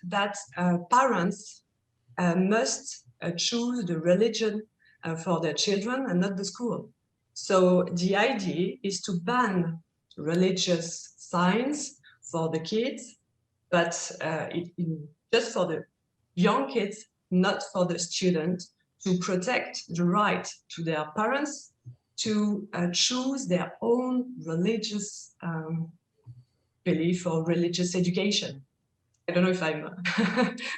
that parents must choose the religion for their children and not the school. So the idea is to ban religious signs for the kids, but just for the young kids, not for the students, to protect the right to their parents to choose their own religious belief or religious education. I don't know if I'm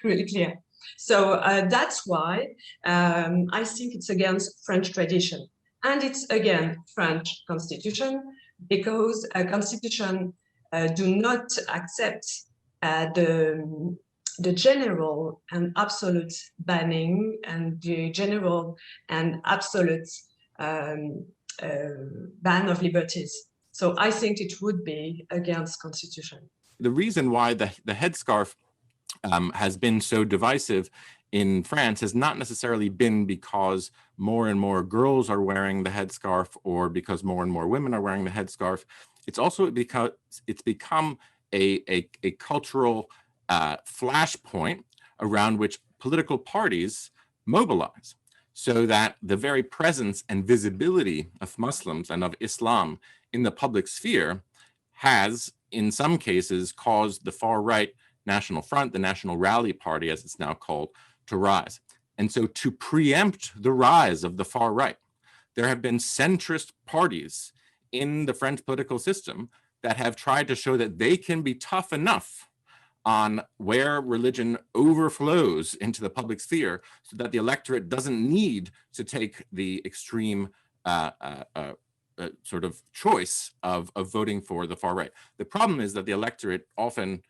really clear. So that's why I think it's against French tradition. And it's again French constitution, because a constitution do not accept the general and absolute banning and the general and absolute ban of liberties. So I think it would be against constitution. The reason why the headscarf has been so divisive in France has not necessarily been because more and more girls are wearing the headscarf or because more and more women are wearing the headscarf. It's also because it's become a cultural flashpoint around which political parties mobilize, so that the very presence and visibility of Muslims and of Islam in the public sphere has, in some cases, caused the far-right National Front, the National Rally Party, as it's now called, to rise. And so to preempt the rise of the far right, there have been centrist parties in the French political system that have tried to show that they can be tough enough on where religion overflows into the public sphere so that the electorate doesn't need to take the extreme sort of choice of voting for the far right. The problem is that the electorate often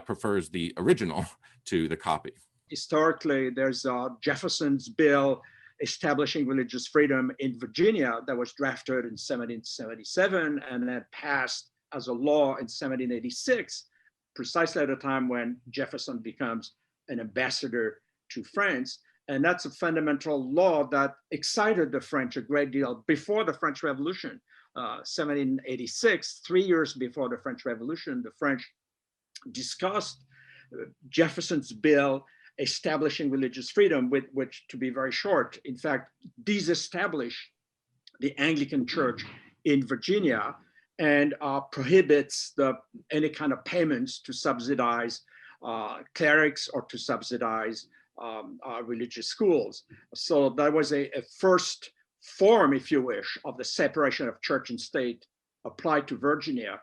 prefers the original to the copy. Historically, there's Jefferson's bill establishing religious freedom in Virginia that was drafted in 1777 and then passed as a law in 1786, precisely at a time when Jefferson becomes an ambassador to France. And that's a fundamental law that excited the French a great deal before the French Revolution. 1786, 3 years before the French Revolution, the French discussed Jefferson's bill establishing religious freedom, which, to be very short, in fact, disestablished the Anglican Church in Virginia and prohibits any kind of payments to subsidize clerics or to subsidize religious schools. So that was a first form, if you wish, of the separation of church and state applied to Virginia.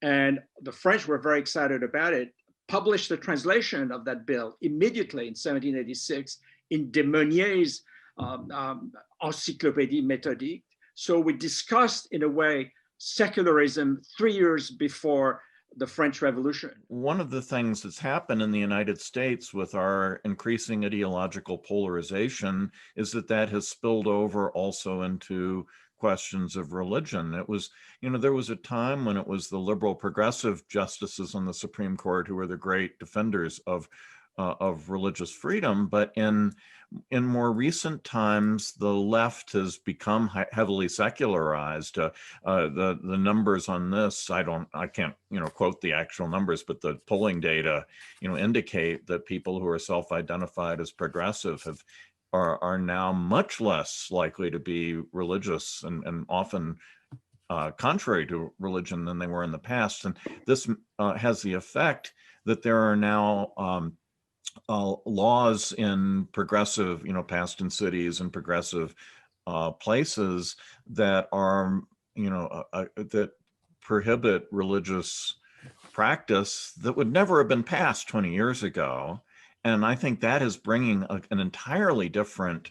And the French were very excited about it, published the translation of that bill immediately in 1786 in de Meunier's Encyclopédie Méthodique. So we discussed, in a way, secularism 3 years before the French Revolution. One of the things that's happened in the United States with our increasing ideological polarization is that has spilled over also into questions of religion. It was, there was a time when it was the liberal progressive justices on the Supreme Court who were the great defenders of religious freedom, but in more recent times, the left has become heavily secularized. The numbers on this, I can't quote the actual numbers, but the polling data indicate that people who are self-identified as progressive are now much less likely to be religious and often contrary to religion than they were in the past. And this has the effect that there are now laws in progressive, passed in cities and progressive places that are, that prohibit religious practice that would never have been passed 20 years ago. And I think that is bringing an entirely different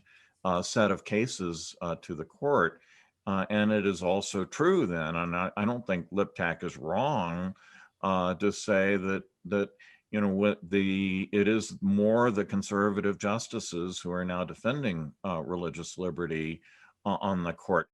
set of cases to the court. And it is also true then, and I don't think Liptak is wrong to say that it is more the conservative justices who are now defending religious liberty on the court.